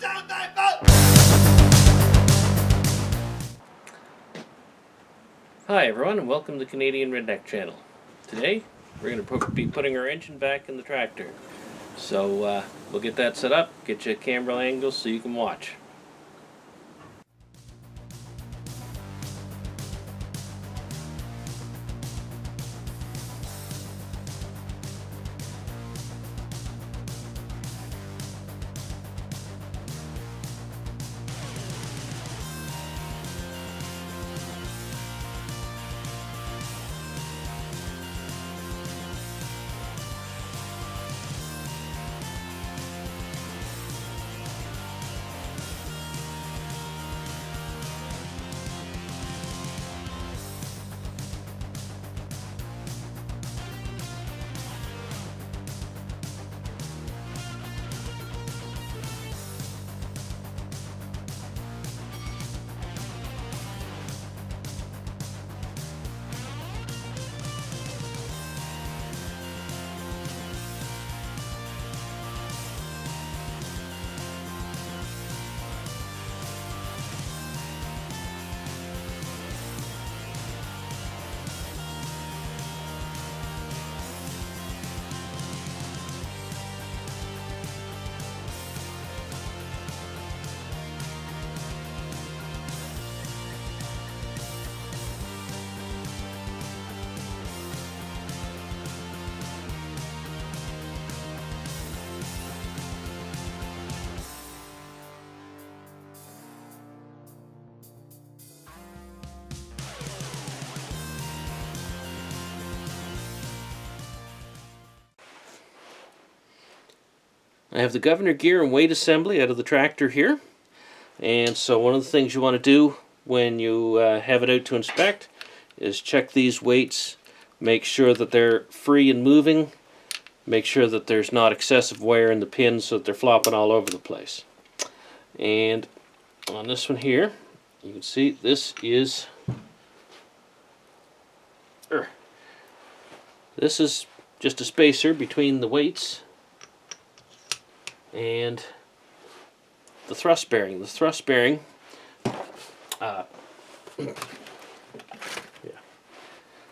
down my boat! Hi everyone, and welcome to the Canadian Redneck Channel. Today we're going to be putting our engine back in the tractor. So we'll get that set up, get you a camera angle so you can watch. I have the governor gear and weight assembly out of the tractor here. And so one of the things you want to do when you have it out to inspect is check these weights, make sure that they're free and moving, make sure that there's not excessive wear in the pins so that they're flopping all over the place. And on this one here, you can see this is just a spacer between the weights and the thrust bearing. The thrust bearing the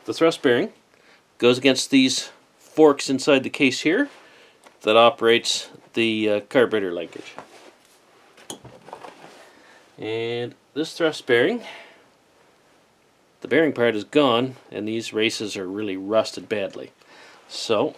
thrust bearing goes against these forks inside the case here that operates the carburetor linkage. And this thrust bearing, the bearing part is gone, and these races are really rusted badly. So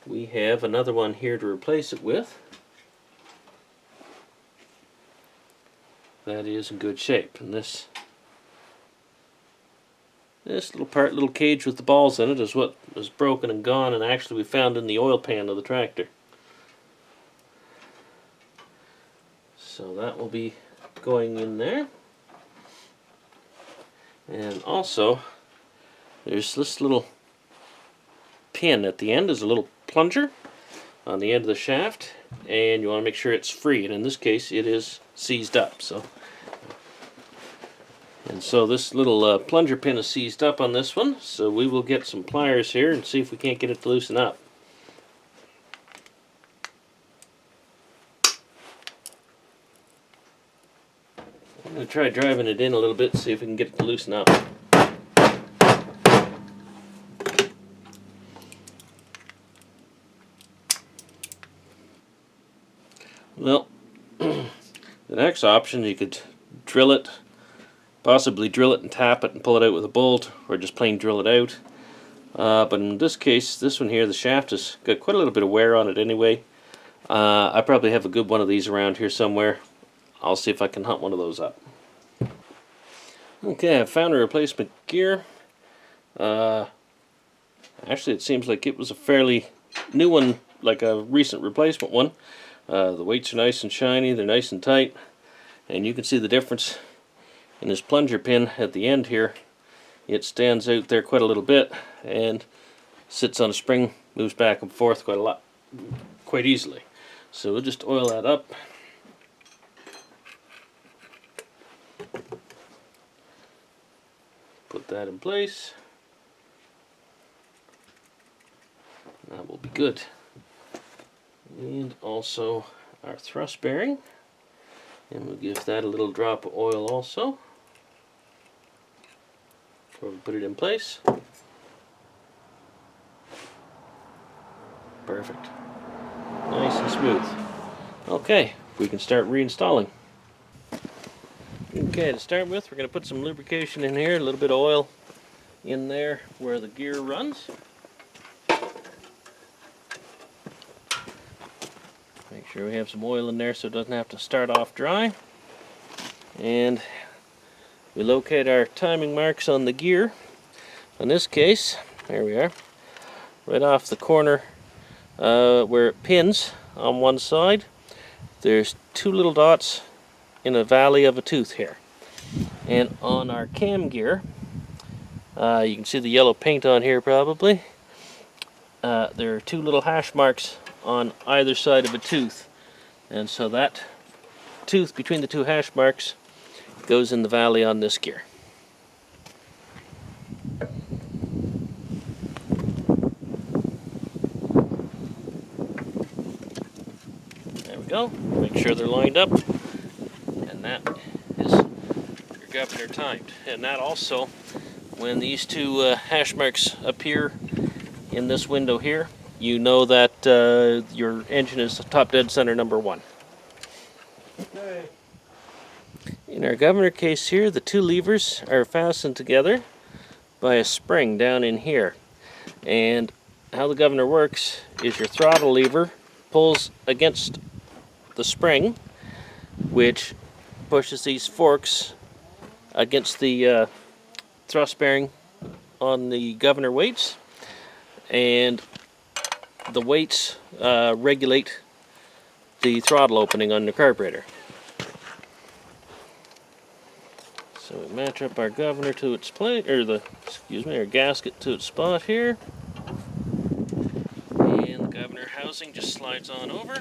we have another one here to replace it with. That is in good shape, and this little cage with the balls in it is what was broken and gone, and actually we found in the oil pan of the tractor. So that will be going in there. And also there's this little pin at the end. There's a little plunger on the end of the shaft, and you want to make sure it's free, and in this case it is seized up. So this little plunger pin is seized up on this one, so we will get some pliers here and see if we can't get it to loosen up. I'm going to try driving it in a little bit, see if we can get it to loosen up. Well, the next option, you could drill it, possibly drill it and tap it and pull it out with a bolt, or just plain drill it out. But in this case, this one here, the shaft has got quite a little bit of wear on it anyway. I probably have a good one of these around here somewhere. I'll see if I can hunt one of those up. Okay, I found a replacement gear. Actually, it seems like it was a fairly new one, like a recent replacement one. The weights are nice and shiny, they're nice and tight, and you can see the difference in this plunger pin at the end here. It stands out there quite a little bit and sits on a spring, moves back and forth quite easily. So we'll just oil that up. Put that in place. That will be good. And also our thrust bearing. And we'll give that a little drop of oil also before we put it in place. Perfect. Nice and smooth. Okay, we can start reinstalling. Okay, to start with, we're going to put some lubrication in here, a little bit of oil in there where the gear runs. Make sure we have some oil in there so it doesn't have to start off dry. And we locate our timing marks on the gear. In this case, there we are, right off the corner where it pins on one side. There's two little dots in a valley of a tooth here. And on our cam gear, you can see the yellow paint on here probably. There are two little hash marks on either side of a tooth. And so that tooth between the two hash marks goes in the valley on this gear. There we go. Make sure they're lined up. And that is your governor timed. And that also, when these two hash marks appear in this window here, you know that your engine is top dead center number 1. Okay. In our governor case here, the two levers are fastened together by a spring down in here. And how the governor works is your throttle lever pulls against the spring, which pushes these forks against the thrust bearing on the governor weights, and the weights regulate the throttle opening on the carburetor. So we match up our governor to its plate, or our gasket to its spot here, and the governor housing just slides on over.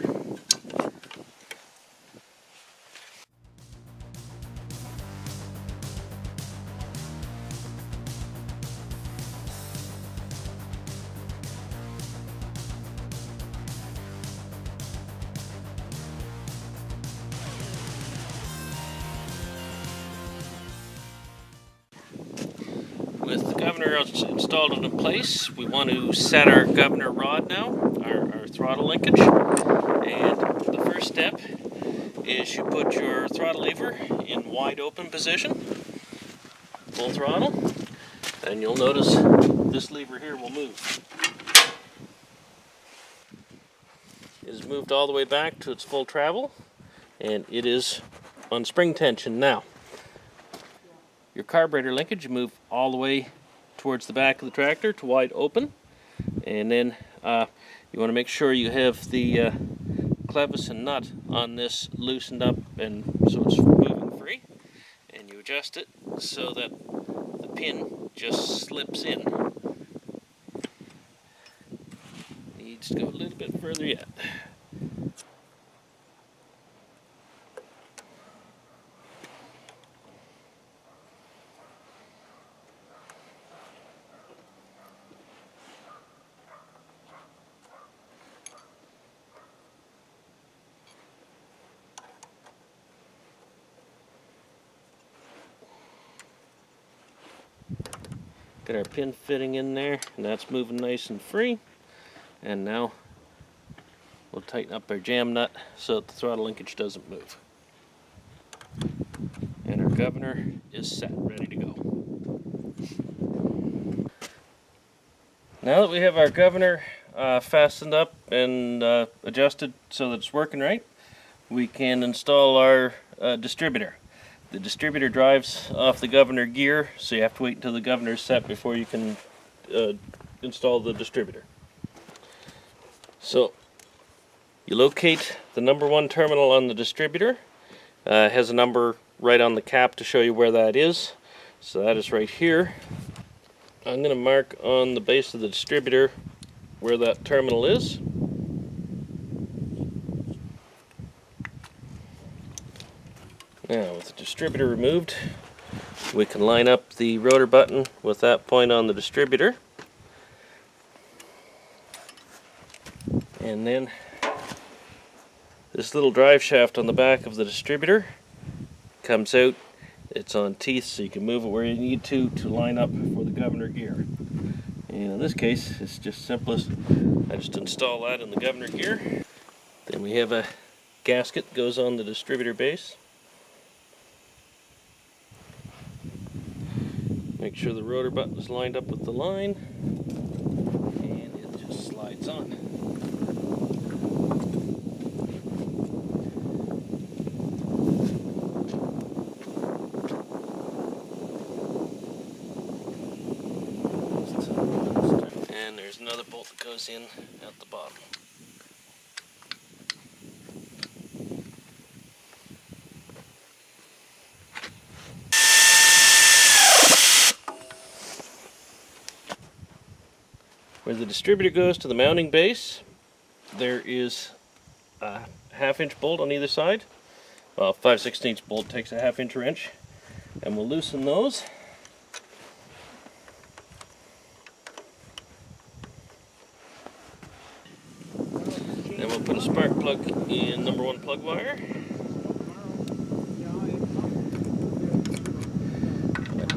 With the governor installed in place, we want to set our governor rod now, our throttle linkage. And the first step is you put your throttle lever in wide open position, full throttle, and you'll notice this lever here will move. It is moved all the way back to its full travel, and it is on spring tension now. Your carburetor linkage, you move all the way towards the back of the tractor to wide open, and then you want to make sure you have the clevis and nut on this loosened up and so it's moving free, and you adjust it so that the pin just slips in. Needs to go a little bit further yet. Got our pin fitting in there, and that's moving nice and free. And now we'll tighten up our jam nut so that the throttle linkage doesn't move. And our governor is set, ready to go. Now that we have our governor fastened up and adjusted so that it's working right, we can install our distributor. The distributor drives off the governor gear, so you have to wait until the governor is set before you can install the distributor. So you locate the number 1 terminal on the distributor. It has a number right on the cap to show you where that is. So that is right here. I'm going to mark on the base of the distributor where that terminal is. Now, with the distributor removed, we can line up the rotor button with that point on the distributor. And then This little drive shaft on the back of the distributor comes out. It's on teeth, so you can move it where you need to line up for the governor gear. And in this case, it's just simplest. I just install that in the governor gear. Then we have a gasket that goes on the distributor base. Make sure the rotor button is lined up with the line, and it just slides on. And there's another bolt that goes in at the bottom. Where the distributor goes to the mounting base, there is a 1/2 inch bolt on either side. Well, 5/16 bolt takes a 1/2 wrench, and we'll loosen those. Then we'll put a spark plug in number 1 plug wire.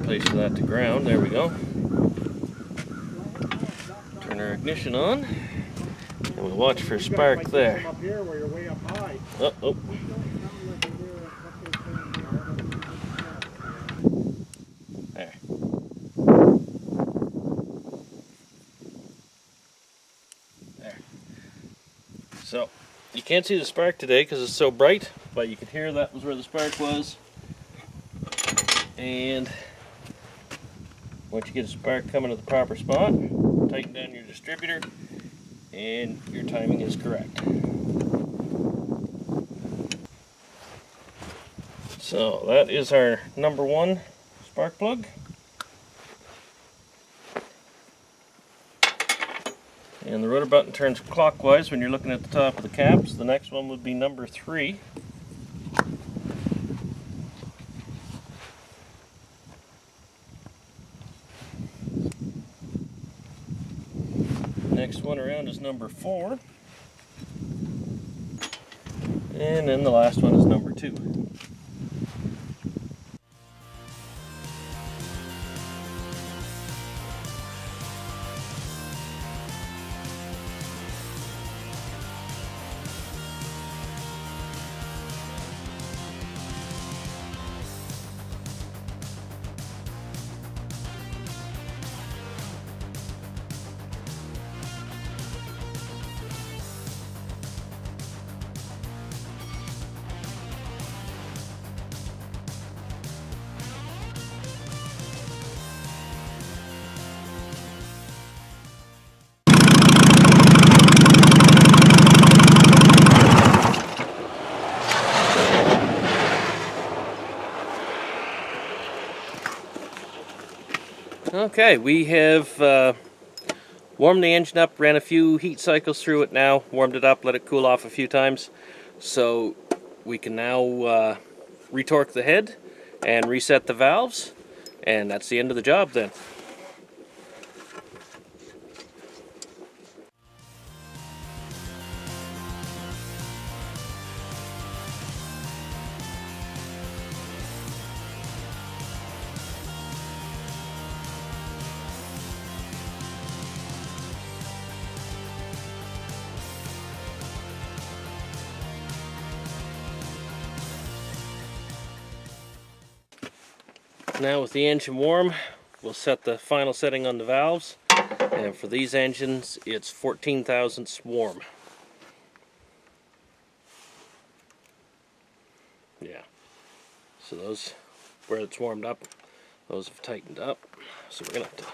Place that to ground. There we go. Turn our ignition on, and we'll watch for a spark there. Oh, oh. There. There. So, you can't see the spark today because it's so bright, but you can hear that was where the spark was. And once you get a spark coming to the proper spot, tighten down your distributor, and your timing is correct. So that is our number 1 spark plug. And the rotor button turns clockwise when you're looking at the top of the caps. The next one would be number 3. Next one around is number 4. And then the last one is number 2. Okay, we have warmed the engine up, ran a few heat cycles through it now, warmed it up, let it cool off a few times. So we can now retorque the head and reset the valves, and that's the end of the job then. Now with the engine warm, we'll set the final setting on the valves, and for these engines it's 14 thousandths warm. Yeah, so those, where it's warmed up, those have tightened up, so we're going to have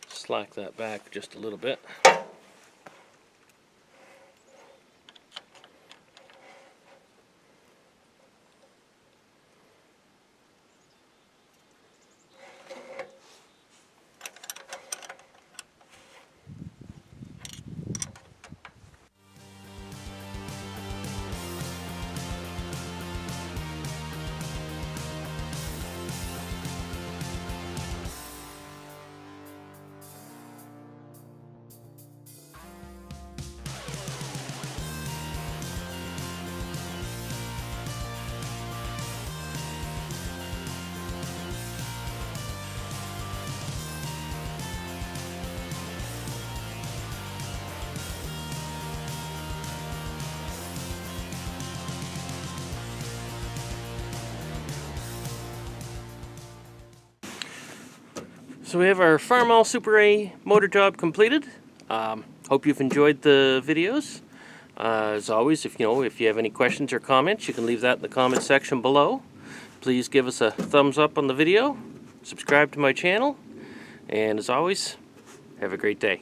to slack that back just a little bit. So we have our Farmall Super A motor job completed. Hope you've enjoyed the videos. As always, if you have any questions or comments, you can leave that in the comment section below. Please give us a thumbs up on the video, subscribe to my channel, and as always, have a great day.